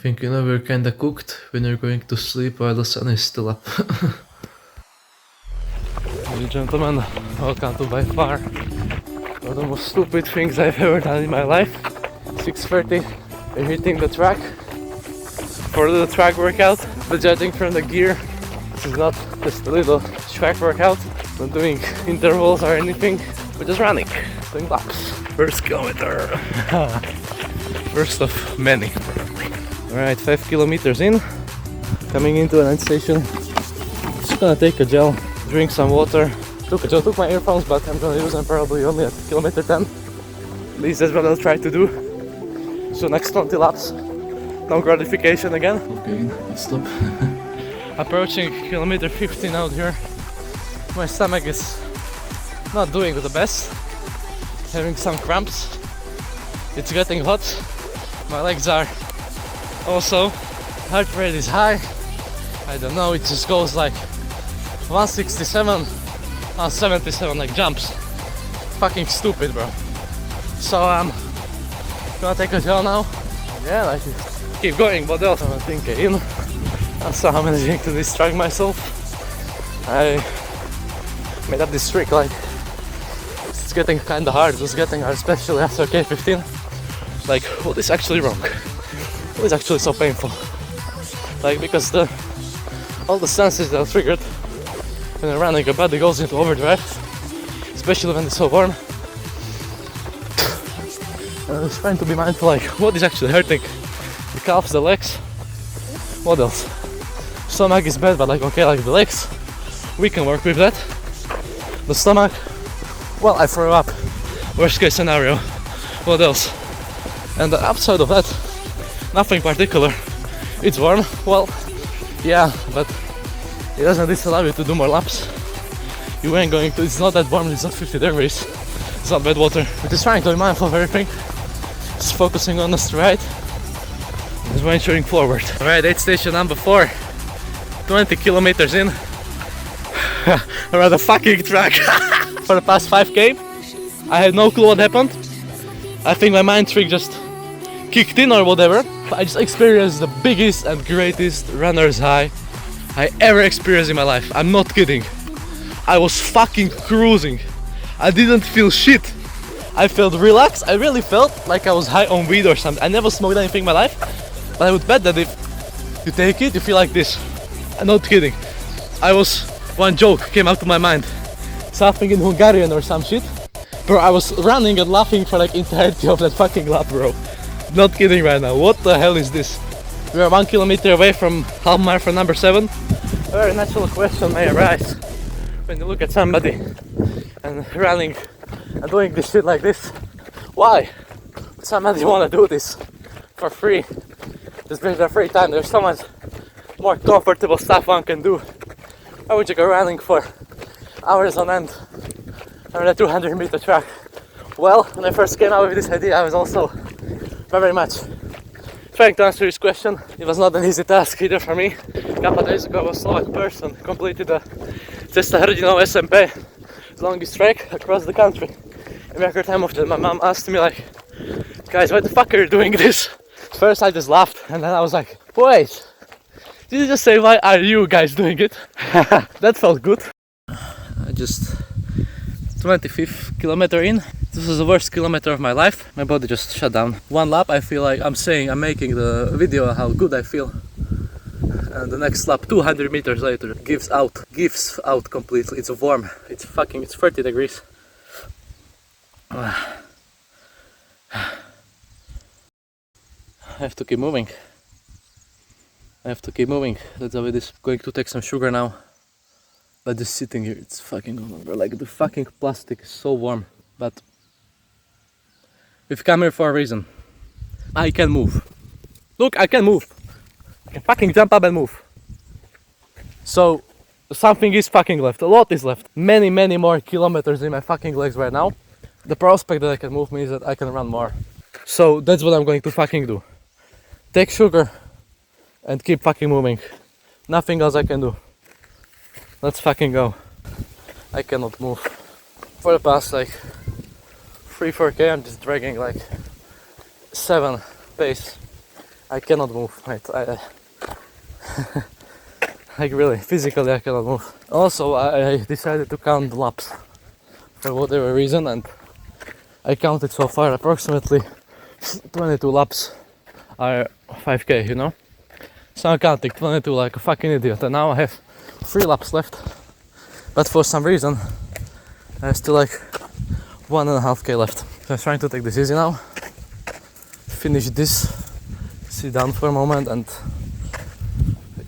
think we're kinda cooked when you're going to sleep while the sun is still up. Ladies and gentlemen, welcome to by far one of the most stupid things I've ever done in my life. 6:30, we're hitting the track for the track workout, but judging from the gear, this is not just a little track workout. Not doing intervals or anything, we're just running, doing laps. First kilometer. First of many. Alright, 5 kilometers in, coming into an end station. Just gonna take a gel, drink some water. Took my earphones, but I'm gonna use them probably only at kilometer 10. At least that's what I'll try to do. So next 20 laps, no gratification again. Okay, stop. Approaching kilometer 15 out here. My stomach is not doing the best. Having some cramps. It's getting hot. My legs are also, heart rate is high. I don't know, it just goes like 167, 177 like jumps. Fucking stupid, bro. So I'm gonna take a gel now. Yeah, like keep going. What else? I'm thinking in. And so I'm managing to distract myself. I made up this trick, like it's getting kinda hard. It was getting hard, especially after K15. Like, what is actually wrong? What is actually so painful? Like, because all the senses that are triggered when you're running, your body goes into overdrive, especially when it's so warm. And I was trying to be mindful, like, what is actually hurting? The calves, the legs. What else? Stomach is bad, but like, okay, like the legs, we can work with that. The stomach, well, I throw up. Worst case scenario. What else? And the upside of that, nothing particular. It's warm, well, yeah, but it doesn't disallow you to do more laps. You ain't going to, it's not that warm, it's not 50 degrees. It's not bad water. We're just trying to be mindful of everything. Just focusing on the stride. Just venturing forward. Alright, aid station number 4. 20 kilometers in. Around the fucking track. For the past 5k. I had no clue what happened. I think my mind trick just kicked in or whatever. I just experienced the biggest and greatest runner's high I ever experienced in my life. I'm not kidding. I was fucking cruising. I didn't feel shit. I felt relaxed. I really felt like I was high on weed or something. I never smoked anything in my life, but I would bet that if you take it, you feel like this. I'm not kidding. One joke came out to my mind. Something in Hungarian or some shit. Bro, I was running and laughing for like entirety of that fucking lap, bro. Not kidding right now. What the hell is this? We are 1 kilometer away from half marathon number 7. A very natural question may arise when you look at somebody and running and doing this shit like this. Why would somebody want to do this for free? Just during their free time. There's so much more comfortable stuff one can do. Why would you go running for hours on end on a 200-meter track? Well, when I first came out with this idea, I was also very much trying to answer this question. It was not an easy task either for me. A couple of days ago, a Slovak person completed the Cesta Hrdinov SMP, the longest trek across the country. In record time of that, my mom asked me like, guys, why the fuck are you doing this? First I just laughed, and then I was like, wait, did you just say why are you guys doing it? That felt good. I just 25th kilometer in. This was the worst kilometer of my life. My body just shut down. One lap I feel like I'm making the video how good I feel. And the next lap 200 meters later gives out completely. It's warm. It's 30 degrees. I have to keep moving. That's how it is. Going to take some sugar now. But just sitting here, it's fucking over. Like the fucking plastic is so warm. But we've come here for a reason. I can move. Look, I can move. I can fucking jump up and move. So something is fucking left. A lot is left. Many more kilometers in my fucking legs right now. The prospect that I can move means that I can run more. So that's what I'm going to fucking do. Take sugar and keep fucking moving. Nothing else I can do. Let's fucking go. I cannot move. For the past like 3-4k I'm just dragging like 7 pace I cannot move, mate. Like really, physically I cannot move. Also, I decided to count the laps for whatever reason, and I counted so far approximately 22 laps are 5k, you know? So I'm counting 22 like a fucking idiot, and now I have 3 laps left. But for some reason, I have still like 1.5k left. So I'm trying to take this easy now. Finish this, sit down for a moment and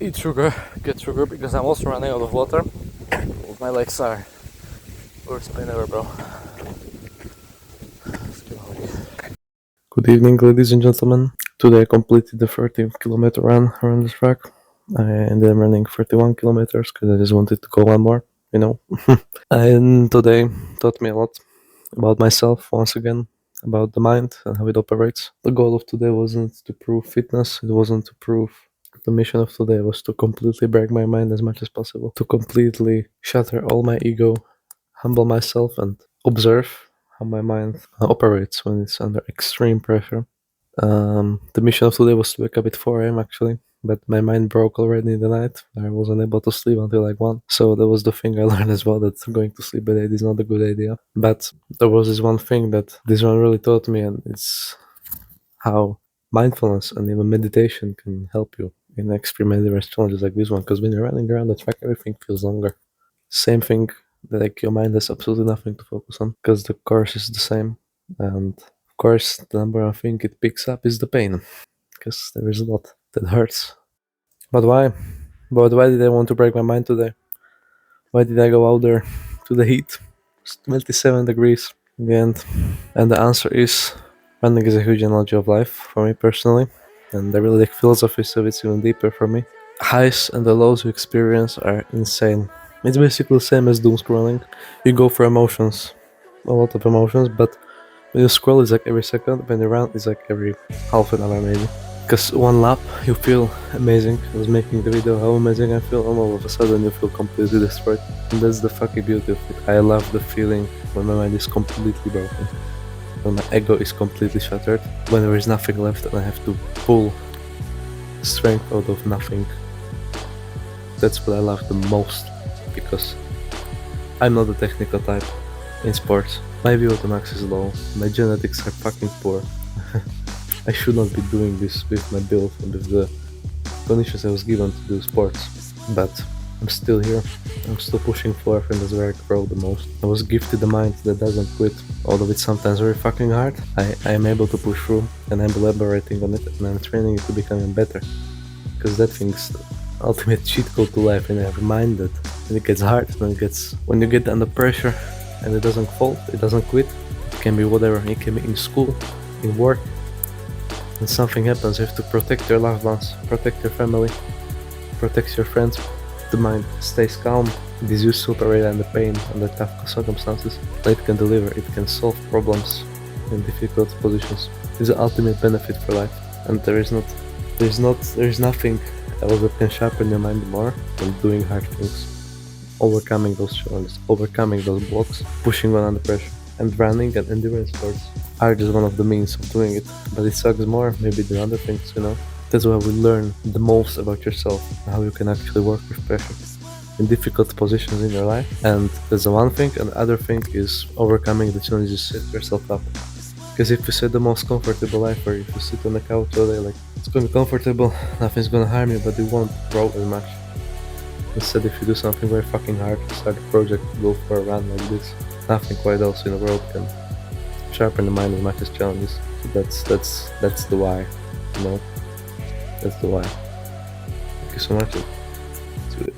eat sugar, get sugar, because I'm also running out of water. My legs are worst pain ever, bro. Good evening, ladies and gentlemen. Today I completed the 30-kilometer run around the track. I ended up running 31 kilometers because I just wanted to go one more, you know. And today taught me a lot about myself once again, about the mind and how it operates. The goal of today wasn't to prove fitness, it wasn't to prove. The mission of today was to completely break my mind as much as possible, to completely shatter all my ego, humble myself, and observe how my mind operates when it's under extreme pressure. The mission of today was to wake up at 4 a.m. actually, but my mind broke already in the night. I wasn't able to sleep until like 1. So that was the thing I learned as well, that going to sleep at 8 is not a good idea. But there was this one thing that this one really taught me, and it's how mindfulness and even meditation can help you in extreme endurance challenges like this one. Because when you're running around the track, everything feels longer. Same thing, like your mind has absolutely nothing to focus on because the course is the same. And of course, the number one thing it picks up is the pain, because there is a lot that hurts. But why? But why did I want to break my mind today? Why did I go out there to the heat? It's 27 degrees in the end. And the answer is running is a huge analogy of life for me personally. And I really like philosophy, so it's even deeper for me. Highs and the lows you experience are insane. It's basically the same as doom scrolling. You go for emotions, a lot of emotions, but when you scroll it's like every second, when you run it's like every half an hour maybe. Because one lap you feel amazing. I was making the video how amazing I feel, and all of a sudden you feel completely destroyed. And that's the fucking beauty of it. I love the feeling when my mind is completely broken, when my ego is completely shattered, when there is nothing left and I have to pull strength out of nothing. That's what I love the most, because I'm not a technical type in sports. My VO2 max is low, my genetics are fucking poor. I should not be doing this with my build and with the conditions I was given to do sports, but I'm still here. I'm still pushing forward, and that's where I grow the most. I was gifted a mind that doesn't quit, although it's sometimes very fucking hard. I am able to push through, and I'm elaborating on it, and I'm training it to become even better, because that thing's the ultimate cheat code to life. And I have a mind that when it gets hard, when you get under pressure and it doesn't fold, it doesn't quit. It can be whatever. It can be in school, in work. When something happens, you have to protect your loved ones, protect your family, protect your friends. The mind stays calm. It is used to operate under pain, under tough circumstances. It can deliver, it can solve problems in difficult positions. It's the ultimate benefit for life, and there is nothing else that can sharpen your mind more than doing hard things, overcoming those challenges, overcoming those blocks, pushing one under pressure. And running and endurance sports are just one of the means of doing it, but it sucks more maybe than other things, you know. That's why we learn the most about yourself and how you can actually work with pressure in difficult positions in your life. And that's the one thing, and the other thing is overcoming the challenges you set yourself up. Because if you set the most comfortable life, or if you sit on the couch all day like it's gonna be comfortable, nothing's gonna harm you, but you won't grow as much. Instead, if you do something very fucking hard, start a project, go for a run like this, nothing quite else in the world can sharpen the mind as much as challenges. So that's the why, you know. That's the why. Thank you so much. Let's do it.